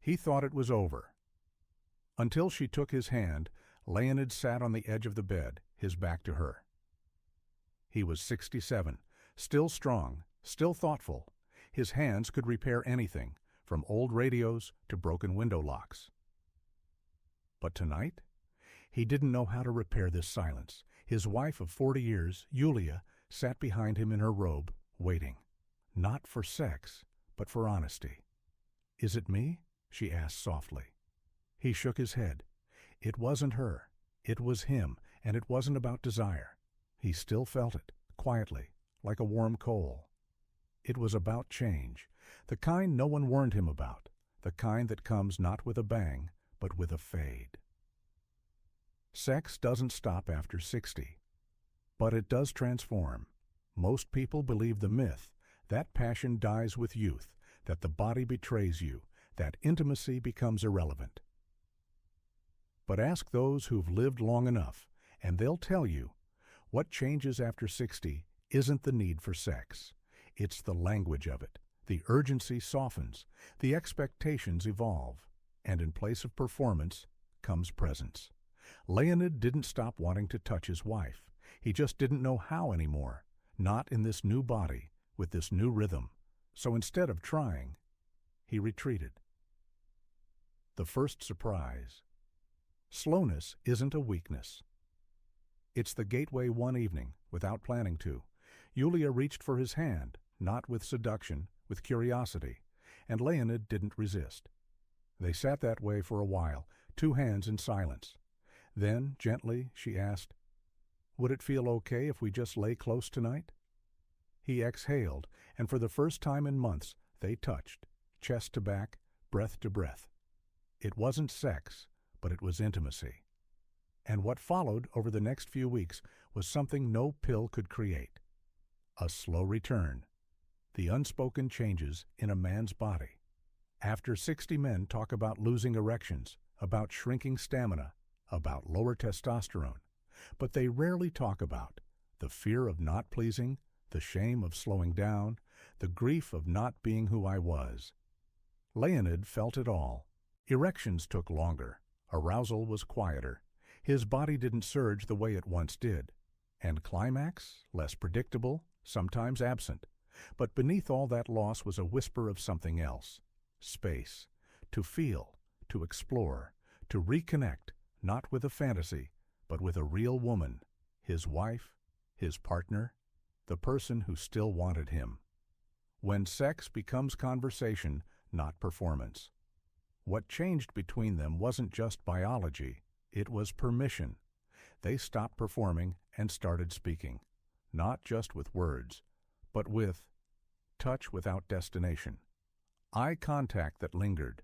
He thought it was over. Until she took his hand, Leonid sat on the edge of the bed, his back to her. He was 67, still strong, still thoughtful. His hands could repair anything, from old radios to broken window locks. But tonight, he didn't know how to repair this silence. His wife of 40 years, Yulia, sat behind him in her robe, waiting. Not for sex, but for honesty. "Is it me?" she asked softly. He shook his head. It wasn't her. It was him, and it wasn't about desire. He still felt it, quietly, like a warm coal. It was about change, the kind no one warned him about, the kind that comes not with a bang, but with a fade. Sex doesn't stop after 60, but it does transform. Most people believe the myth that passion dies with youth, that the body betrays you, that intimacy becomes irrelevant. But ask those who've lived long enough, and they'll tell you what changes after 60 isn't the need for sex. It's the language of it. The urgency softens, the expectations evolve, and in place of performance comes presence. Leonid didn't stop wanting to touch his wife. He just didn't know how anymore, not in this new body, with this new rhythm. So instead of trying, he retreated. The first surprise. Slowness isn't a weakness. It's the gateway one evening, without planning to. Yulia reached for his hand, not with seduction, with curiosity, and Leonid didn't resist. They sat that way for a while, two hands in silence. Then, gently, she asked, "Would it feel okay if we just lay close tonight?" He exhaled, and for the first time in months, they touched, chest to back, breath to breath. It wasn't sex, but it was intimacy. And what followed over the next few weeks was something no pill could create. A slow return. The unspoken changes in a man's body. After 60 men talk about losing erections, about shrinking stamina, about lower testosterone, but they rarely talk about the fear of not pleasing, the shame of slowing down, the grief of not being who I was. Leonid felt it all. Erections took longer. Arousal was quieter. His body didn't surge the way it once did. And climax, less predictable, sometimes absent. But beneath all that loss was a whisper of something else. Space. To feel, to explore, to reconnect, not with a fantasy, but with a real woman, his wife, his partner, the person who still wanted him. When sex becomes conversation, not performance. What changed between them wasn't just biology, it was permission. They stopped performing and started speaking, not just with words, but with touch without destination, eye contact that lingered,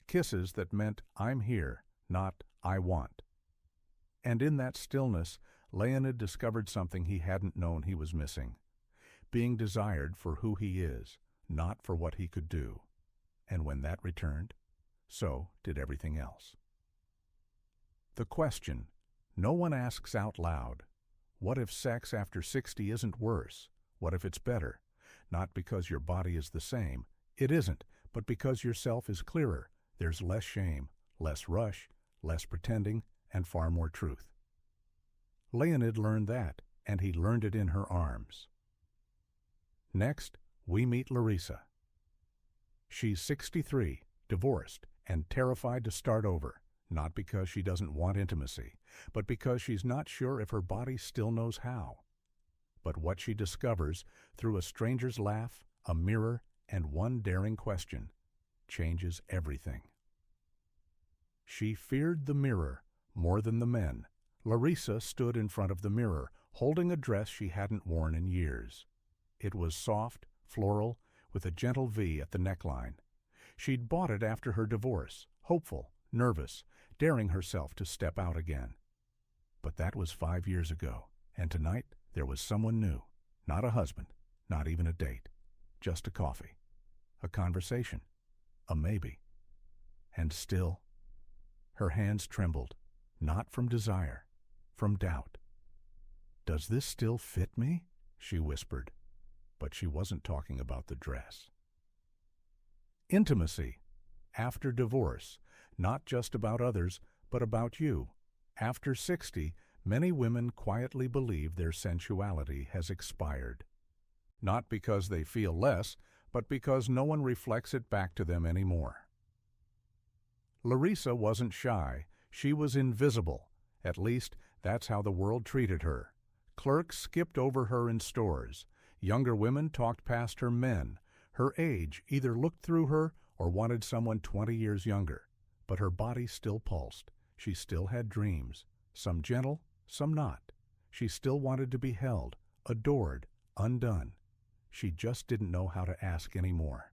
kisses that meant I'm here, not I want. And in that stillness, Leonid discovered something he hadn't known he was missing, being desired for who he is, not for what he could do. And when that returned, so did everything else. The question no one asks out loud, what if sex after 60 isn't worse? What if it's better? Not because your body is the same. It isn't, but because yourself is clearer. There's less shame, less rush, less pretending, and far more truth. Leonid learned that, and he learned it in her arms. Next, we meet Larysa. She's 63, divorced, and terrified to start over, not because she doesn't want intimacy, but because she's not sure if her body still knows how. But what she discovers through a stranger's laugh, a mirror, and one daring question changes everything. She feared the mirror more than the men. Larysa stood in front of the mirror, holding a dress she hadn't worn in years. It was soft, floral, with a gentle V at the neckline. She'd bought it after her divorce, hopeful, nervous, daring herself to step out again. But that was 5 years ago, and tonight there was someone new. Not a husband, not even a date. Just a coffee, a conversation, a maybe. And still, her hands trembled, not from desire, from doubt. "Does this still fit me?" she whispered, but she wasn't talking about the dress. Intimacy. after divorce, not just about others, but about you. After 60, many women quietly believe their sensuality has expired. Not because they feel less, but because no one reflects it back to them anymore. Larysa wasn't shy. She was invisible. At least, that's how the world treated her. Clerks skipped over her in stores. Younger women talked past her men. Her age either looked through her or wanted someone 20 years younger. But her body still pulsed. She still had dreams, some gentle, some not. She still wanted to be held, adored, undone. She just didn't know how to ask anymore.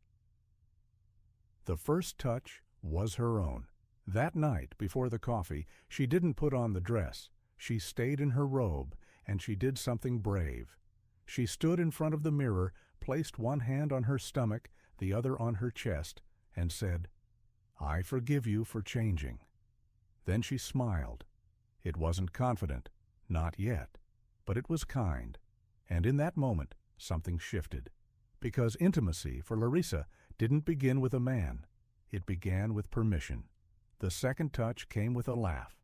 The first touch was her own. That night, before the coffee, she didn't put on the dress. She stayed in her robe, and she did something brave. She stood in front of the mirror, placed one hand on her stomach, the other on her chest, and said, "I forgive you for changing." Then she smiled. It wasn't confident, not yet, but it was kind. And in that moment, something shifted. Because intimacy, for Larysa, didn't begin with a man. It began with permission. The second touch came with a laugh.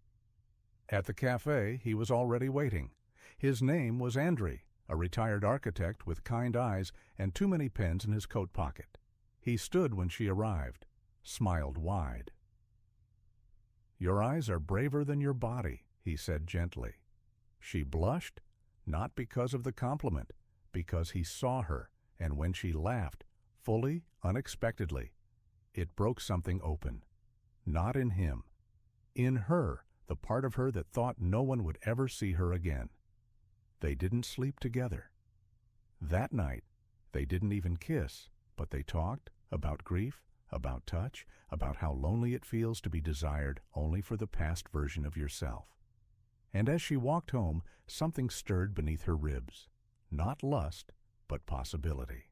At the cafe, he was already waiting. His name was Andrei, a retired architect with kind eyes and too many pens in his coat pocket. He stood when she arrived, smiled wide. "Your eyes are braver than your body," he said gently. She blushed, not because of the compliment, because he saw her, and when she laughed, fully, unexpectedly, it broke something open. Not in him. In her, the part of her that thought no one would ever see her again. They didn't sleep together. That night, they didn't even kiss, but they talked about grief, about touch, about how lonely it feels to be desired only for the past version of yourself. And as she walked home, something stirred beneath her ribs. Not lust, but possibility.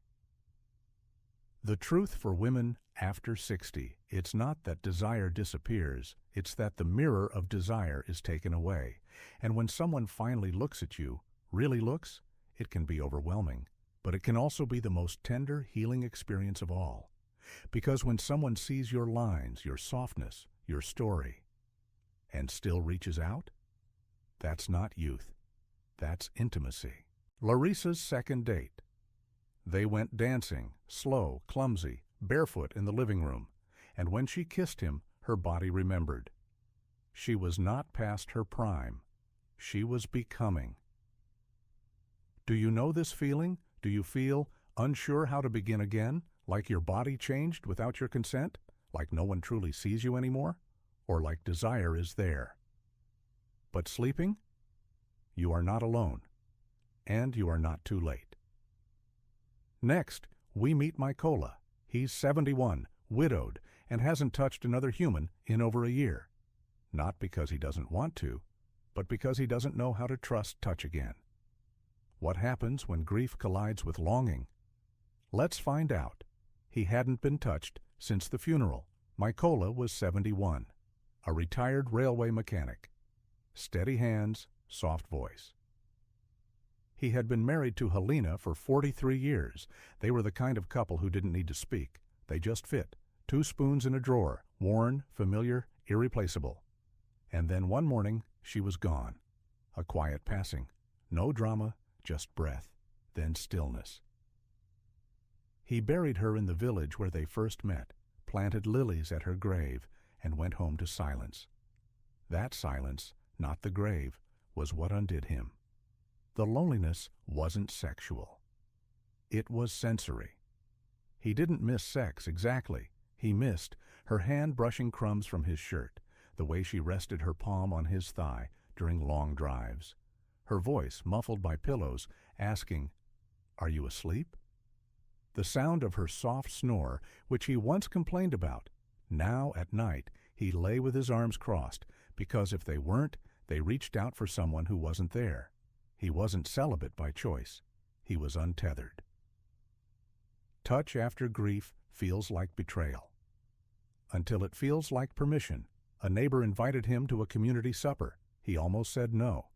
The truth for women after 60, it's not that desire disappears, it's that the mirror of desire is taken away. And when someone finally looks at you, really looks, it can be overwhelming, but it can also be the most tender, healing experience of all. Because when someone sees your lines, your softness, your story, and still reaches out, that's not youth. That's intimacy. Larysa's second date. They went dancing, slow, clumsy, barefoot in the living room, and when she kissed him, her body remembered. She was not past her prime. She was becoming. Do you know this feeling? Do you feel unsure how to begin again, like your body changed without your consent, like no one truly sees you anymore, or like desire is there? But sleeping? You are not alone, and you are not too late. Next, we meet Mykola. He's 71, widowed, and hasn't touched another human in over a year. Not because he doesn't want to, but because he doesn't know how to trust touch again. What happens when grief collides with longing? Let's find out. He hadn't been touched since the funeral. Mykola was 71, a retired railway mechanic. Steady hands, soft voice. He had been married to Helena for 43 years. They were the kind of couple who didn't need to speak. They just fit. 2 spoons in a drawer, worn, familiar, irreplaceable. And then one morning, she was gone. A quiet passing. No drama, just breath, then stillness. He buried her in the village where they first met, planted lilies at her grave, and went home to silence. That silence, not the grave, was what undid him. The loneliness wasn't sexual. It was sensory. He didn't miss sex exactly. He missed her hand brushing crumbs from his shirt, the way she rested her palm on his thigh during long drives, her voice muffled by pillows asking, "Are you asleep?" The sound of her soft snore, which he once complained about. Now, at night, he lay with his arms crossed, because if they weren't, they reached out for someone who wasn't there. He wasn't celibate by choice. He was untethered. Touch after grief feels like betrayal. Until it feels like permission. A neighbor invited him to a community supper. He almost said no.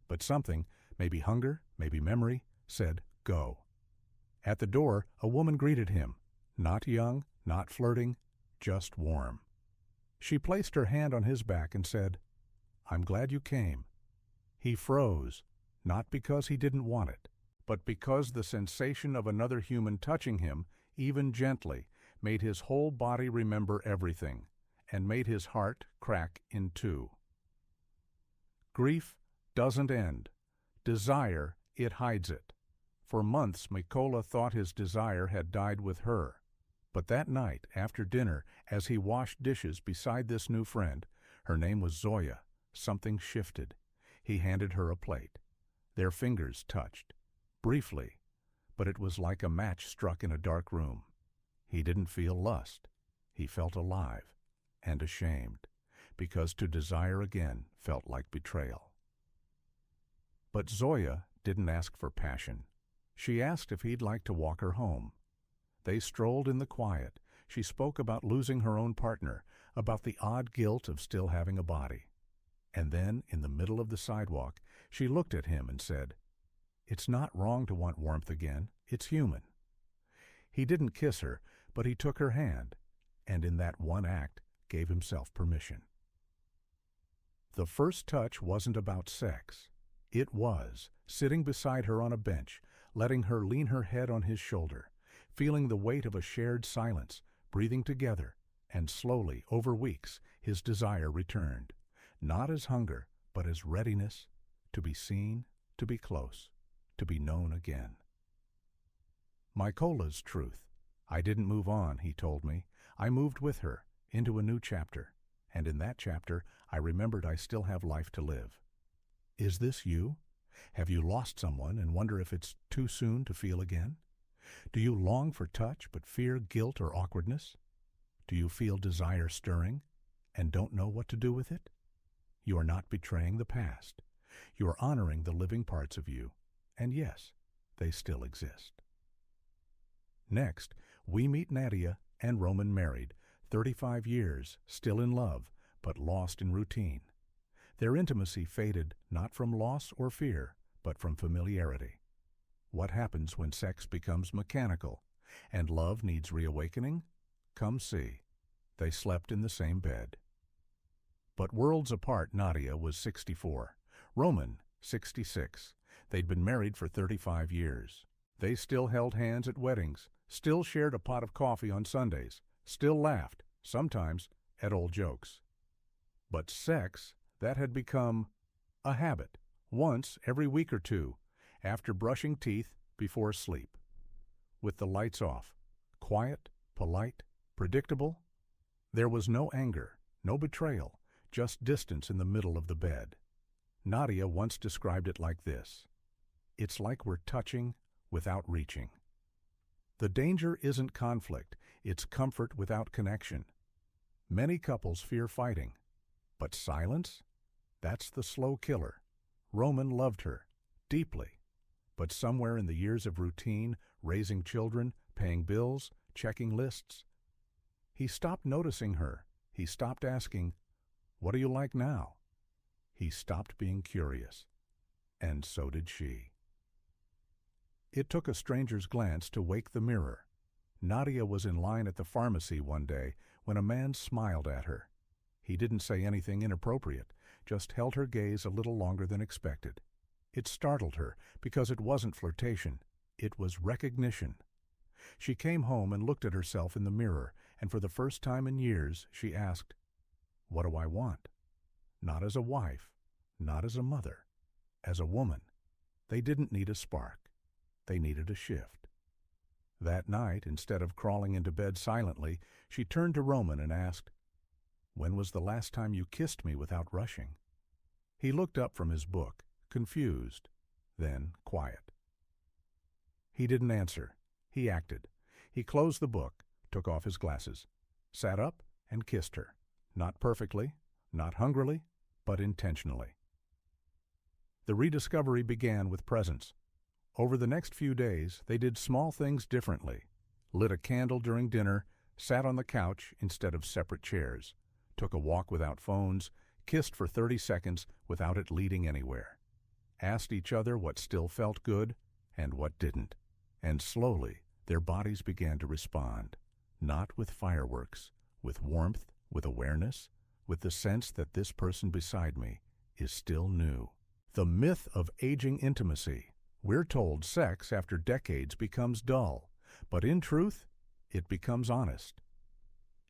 But something, maybe hunger, maybe memory, said go. At the door, a woman greeted him. Not young, not flirting, just warm. She placed her hand on his back and said, "I'm glad you came." He froze, not because he didn't want it, but because the sensation of another human touching him, even gently, made his whole body remember everything, and made his heart crack in two. Grief doesn't end. Desire, it hides it. For months, Mykola thought his desire had died with her. But that night, after dinner, as he washed dishes beside this new friend, her name was Zoya, something shifted. He handed her a plate. Their fingers touched, briefly, but it was like a match struck in a dark room. He didn't feel lust. He felt alive and ashamed, because to desire again felt like betrayal. But Zoya didn't ask for passion. She asked if he'd like to walk her home. They strolled in the quiet. She spoke about losing her own partner, about the odd guilt of still having a body. And then, in the middle of the sidewalk, she looked at him and said, "It's not wrong to want warmth again. It's human." He didn't kiss her, but he took her hand, and in that one act gave himself permission. The first touch wasn't about sex. It was, sitting beside her on a bench, letting her lean her head on his shoulder, feeling the weight of a shared silence, breathing together, and slowly, over weeks, his desire returned, not as hunger, but as readiness, to be seen, to be close, to be known again. Mykola's truth. I didn't move on, he told me. I moved with her, into a new chapter, and in that chapter I remembered I still have life to live. Is this you? Have you lost someone and wonder if it's too soon to feel again? Do you long for touch but fear guilt or awkwardness? Do you feel desire stirring and don't know what to do with it? You are not betraying the past. You are honoring the living parts of you, and yes, they still exist. Next, we meet Nadia and Roman married, 35 years, still in love, but lost in routine. Their intimacy faded not from loss or fear, but from familiarity. What happens when sex becomes mechanical and love needs reawakening? Come see. They slept in the same bed. But worlds apart, Nadia was 64. Roman, 66. They'd been married for 35 years. They still held hands at weddings, still shared a pot of coffee on Sundays, still laughed, sometimes, at old jokes. But sex, that had become a habit, once every week or two, after brushing teeth, before sleep. With the lights off, quiet, polite, predictable. There was no anger, no betrayal, just distance in the middle of the bed. Nadia once described it like this: "It's like we're touching without reaching." The danger isn't conflict, it's comfort without connection. Many couples fear fighting, but silence? That's the slow killer. Roman loved her, deeply, but somewhere in the years of routine, raising children, paying bills, checking lists, he stopped noticing her. He stopped asking, "What are you like now?" He stopped being curious, and so did she. It took a stranger's glance to wake the mirror. Nadia was in line at the pharmacy one day when a man smiled at her. He didn't say anything inappropriate, just held her gaze a little longer than expected. It startled her because it wasn't flirtation. It was recognition. She came home and looked at herself in the mirror, and for the first time in years she asked, "What do I want?" Not as a wife, not as a mother, as a woman. They didn't need a spark. They needed a shift. That night, instead of crawling into bed silently, she turned to Roman and asked, "When was the last time you kissed me without rushing?" He looked up from his book, confused, then quiet. He didn't answer. He acted. He closed the book, took off his glasses, sat up, and kissed her. Not perfectly, not hungrily, but intentionally. The rediscovery began with presence. Over the next few days, they did small things differently. Lit a candle during dinner, sat on the couch instead of separate chairs, took a walk without phones, kissed for 30 seconds without it leading anywhere, asked each other what still felt good and what didn't, and slowly their bodies began to respond, not with fireworks, with warmth, with awareness, with the sense that this person beside me is still new. The myth of aging intimacy. We're told sex after decades becomes dull, but in truth, it becomes honest.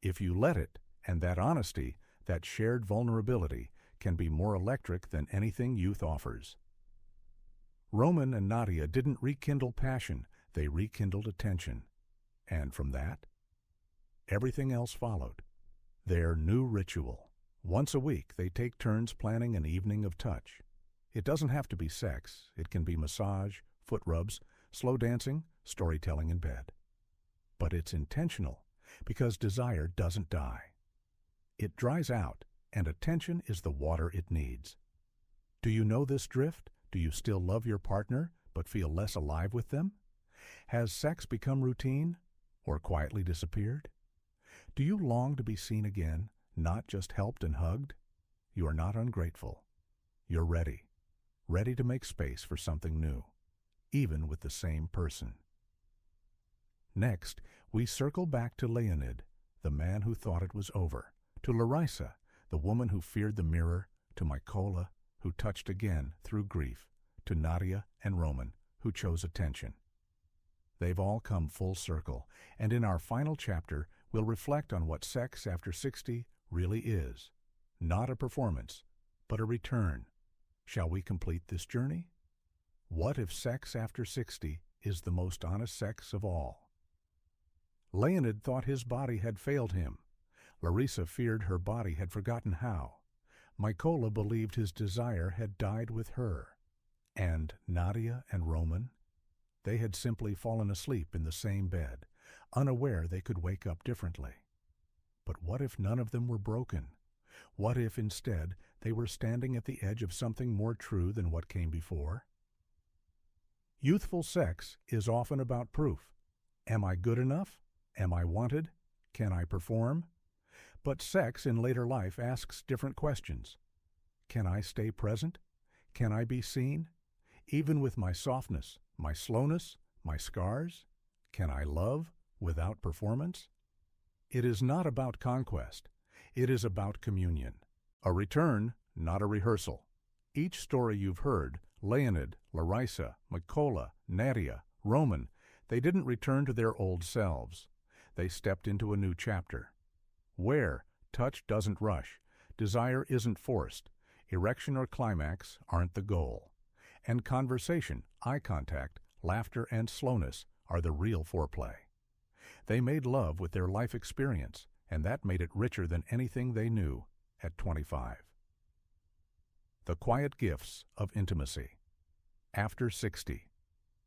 If you let it, and that honesty, that shared vulnerability, can be more electric than anything youth offers. Roman and Nadia didn't rekindle passion, they rekindled attention. And from that, everything else followed. Their new ritual. Once a week, they take turns planning an evening of touch. It doesn't have to be sex. It can be massage, foot rubs, slow dancing, storytelling in bed. But it's intentional, because desire doesn't die. It dries out, and attention is the water it needs. Do you know this drift? Do you still love your partner, but feel less alive with them? Has sex become routine, or quietly disappeared? Do you long to be seen again, not just helped and hugged? You are not ungrateful. You're ready. Ready to make space for something new, even with the same person. Next, we circle back to Leonid, the man who thought it was over, to Larysa, the woman who feared the mirror, to Mykola, who touched again through grief, to Nadia and Roman, who chose attention. They've all come full circle, and in our final chapter, we'll reflect on what sex after 60 really is. Not a performance, but a return. Shall we complete this journey? What if sex after 60 is the most honest sex of all? Leonid thought his body had failed him. Larysa feared her body had forgotten how. Mykola believed his desire had died with her. And Nadia and Roman? They had simply fallen asleep in the same bed, unaware they could wake up differently. But what if none of them were broken? What if, instead, they were standing at the edge of something more true than what came before? Youthful sex is often about proof. Am I good enough? Am I wanted? Can I perform? But sex in later life asks different questions. Can I stay present? Can I be seen? Even with my softness, my slowness, my scars? Can I love without performance? It is not about conquest. It is about communion. A return, not a rehearsal. Each story you've heard, Leonid, Larysa, Mykola, Nadia, Roman, they didn't return to their old selves. They stepped into a new chapter. Where touch doesn't rush, desire isn't forced, erection or climax aren't the goal. And conversation, eye contact, laughter, and slowness are the real foreplay. They made love with their life experience, and that made it richer than anything they knew at 25. The quiet gifts of intimacy. After 60,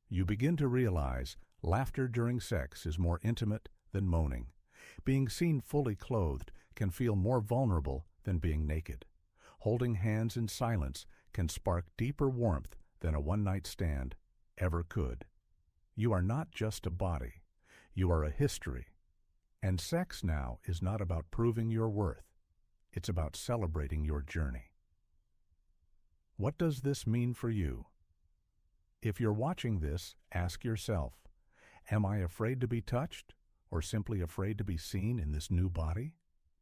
you begin to realize laughter during sex is more intimate than moaning. Being seen fully clothed can feel more vulnerable than being naked. Holding hands in silence can spark deeper warmth than a one-night stand ever could. You are not just a body. You are a history. And sex now is not about proving your worth. It's about celebrating your journey. What does this mean for you? If you're watching this, ask yourself, am I afraid to be touched, or simply afraid to be seen in this new body?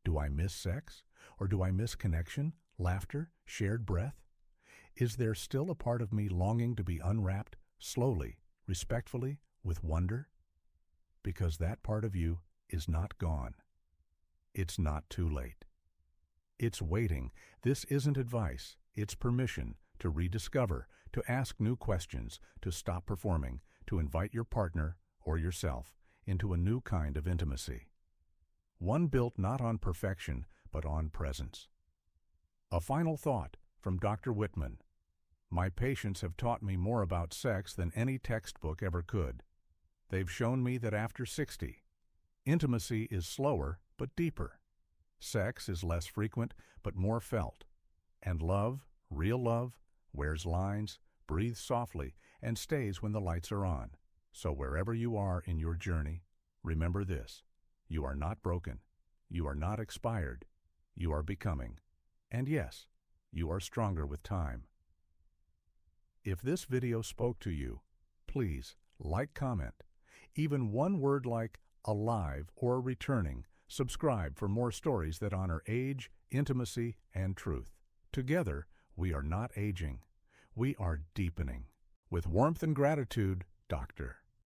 Do I miss sex, or do I miss connection, laughter, shared breath? Is there still a part of me longing to be unwrapped, slowly, respectfully, with wonder? Because that part of you is not gone. It's not too late. It's waiting. This isn't advice. It's permission to rediscover, to ask new questions, to stop performing, to invite your partner or yourself into a new kind of intimacy. One built not on perfection, but on presence. A final thought from Dr. Whitman. My patients have taught me more about sex than any textbook ever could. They've shown me that after 60, intimacy is slower but deeper. Sex is less frequent but more felt. And love, real love, wears lines, breathes softly, and stays when the lights are on. So wherever you are in your journey, remember this: you are not broken, you are not expired, you are becoming. And yes, you are stronger with time. If this video spoke to you, please like, comment. Even one word like alive or returning Subscribe for more stories that honor age, intimacy, and truth. Together, we are not aging. We are deepening. With warmth and gratitude, Dr.